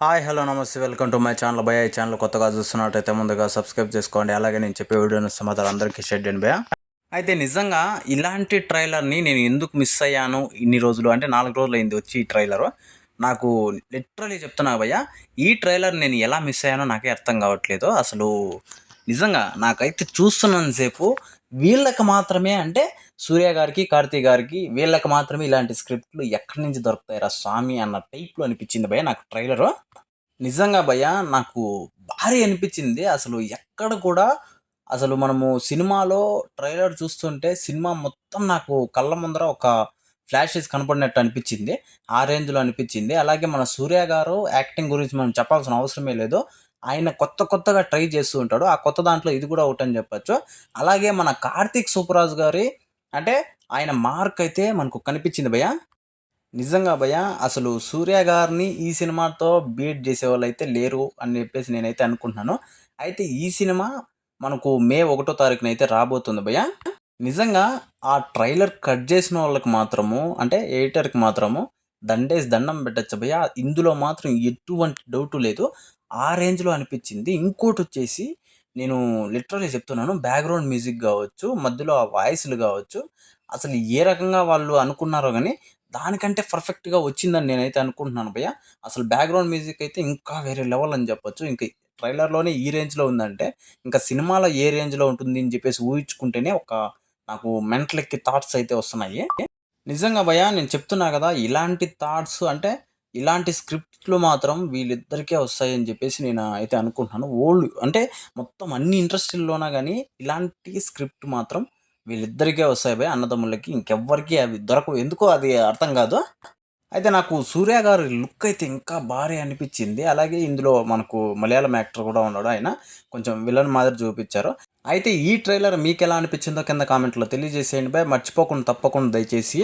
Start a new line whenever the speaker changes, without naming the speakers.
Hi hello నమస్తే welcome to my channel భయ. ఈ ఛానల్ కొత్తగా చూస్తున్నట్టయితే ముందుగా సబ్స్క్రైబ్ చేసుకోండి. అలాగే నేను చెప్పే వీడియోని సమాధానం అందరికీ షేర్ చేయండి భయ. అయితే నిజంగా ఇలాంటి ట్రైలర్ని నేను ఎందుకు మిస్ అయ్యాను ఇన్ని రోజులు అంటే 4 రోజులు అయింది వచ్చి ఈ ట్రైలరు. నాకు లిటరలీ చెప్తున్నా భయ్య, ఈ ట్రైలర్ నేను ఎలా మిస్ అయ్యానో నాకే అర్థం కావట్లేదు. అసలు నిజంగా నాకైతే చూస్తున్నంతసేపు వీళ్ళకి మాత్రమే అంటే సూర్య గారికి, కార్తీ గారికి వీళ్ళకి మాత్రమే ఇలాంటి స్క్రిప్ట్లు ఎక్కడి నుంచి దొరుకుతాయిరా స్వామి అన్న టైప్లో అనిపించింది భయ్య నాకు ట్రైలరు. నిజంగా భయ్య నాకు భారీ అనిపించింది. అసలు ఎక్కడ కూడా అసలు మనము సినిమాలో ట్రైలర్ చూస్తుంటే సినిమా మొత్తం నాకు కళ్ళ ముందర ఒక ఫ్లాషెస్ కనపడినట్టు అనిపించింది. ఆ రేంజ్‌లో అనిపించింది. అలాగే మన సూర్య గారు యాక్టింగ్ గురించి మనం చెప్పాల్సిన అవసరమే లేదు. ఆయన కొత్తగా ట్రై చేస్తూ ఉంటాడు. ఆ కొత్త దాంట్లో ఇది కూడా ఒకటని చెప్పొచ్చు. అలాగే మన కార్తీక్ సుబ్బరాజు గారి అంటే ఆయన మార్క్ అయితే మనకు కనిపించింది భయ్య. నిజంగా భయ్య అసలు 'సూర్య' గారిని ఈ సినిమాతో బీట్ చేసేవాళ్ళైతే లేరు అని చెప్పేసి నేనైతే అనుకుంటున్నాను. అయితే ఈ సినిమా మనకు మే 1 తారీఖునైతే రాబోతుంది భయ్య. నిజంగా ఆ ట్రైలర్ కట్ చేసిన వాళ్ళకి మాత్రము అంటే ఎడిటర్‌కి మాత్రము దండేసి దండం పెట్టొచ్చు భయ్య. ఇందులో మాత్రం ఎటువంటి డౌటు లేదు. ఆ రేంజ్‌లో అనిపించింది. ఇంకోటొచ్చేసి నేను లిటరల్లీ చెప్తున్నాను, బ్యాక్‌గ్రౌండ్ మ్యూజిక్ గావచ్చు, మధ్యలో ఆ వాయిస్‌లు గావచ్చు, అసలు ఏ రకంగా వాళ్ళు అనుకున్నారో గాని దానికంటే పర్ఫెక్ట్‌గా వచ్చిందని నేనైతే అనుకుంటున్నాను భయ్య. అసలు బ్యాక్‌గ్రౌండ్ మ్యూజిక్ అయితే ఇంకా వేరే లెవెల్ అని చెప్పొచ్చు. ఇంక ట్రైలర్‌లోనే ఈ రేంజ్‌లో ఉందంటే, ఇంకా సినిమాలో ఏ రేంజ్‌లో ఉంటుంది అని చెప్పేసి ఊహించుకుంటేనే నాకు మెంటలెక్కే థాట్స్ అయితే వస్తున్నాయి. నిజంగా భయ్య నేను చెప్తున్నా గదా! ఇలాంటి థాట్స్ అంటే ఇలాంటి స్క్రిప్ట్‌లు మాత్రం వీళ్ళిద్దరికే వస్తాయని చెప్పేసి నేను అయితే అనుకుంటున్నాను. అంటే మొత్తం అన్ని ఇండస్ట్రీ‌ల్లోనా గాని ఇలాంటి స్క్రిప్ట్ మాత్రం వీళ్ళిద్దరికే వస్తాయి భయ్య, అన్నదమ్ములకి. ఇంకెవ్వరికీ అవి దొరకవు. ఎందుకో అది అర్థం గాదు. అయితే నాకు 'సూర్య' గారి లుక్ అయితే ఇంకా భారీ అనిపిచ్చింది. అలాగే ఇందులో మనకు మలయాళం యాక్టర్ గూడా ఉన్నాడు. ఆయన కొంచెం విలన్ మాదిరి చూపిచ్చారు. అయితే ఈ ట్రైలర్ మీకెలా అనిపిచ్చిందో కింద కామెంట్‌లో తెలియజేసేయండి భయ్. మర్చిపోకుండా తప్పకుండా దయచేసి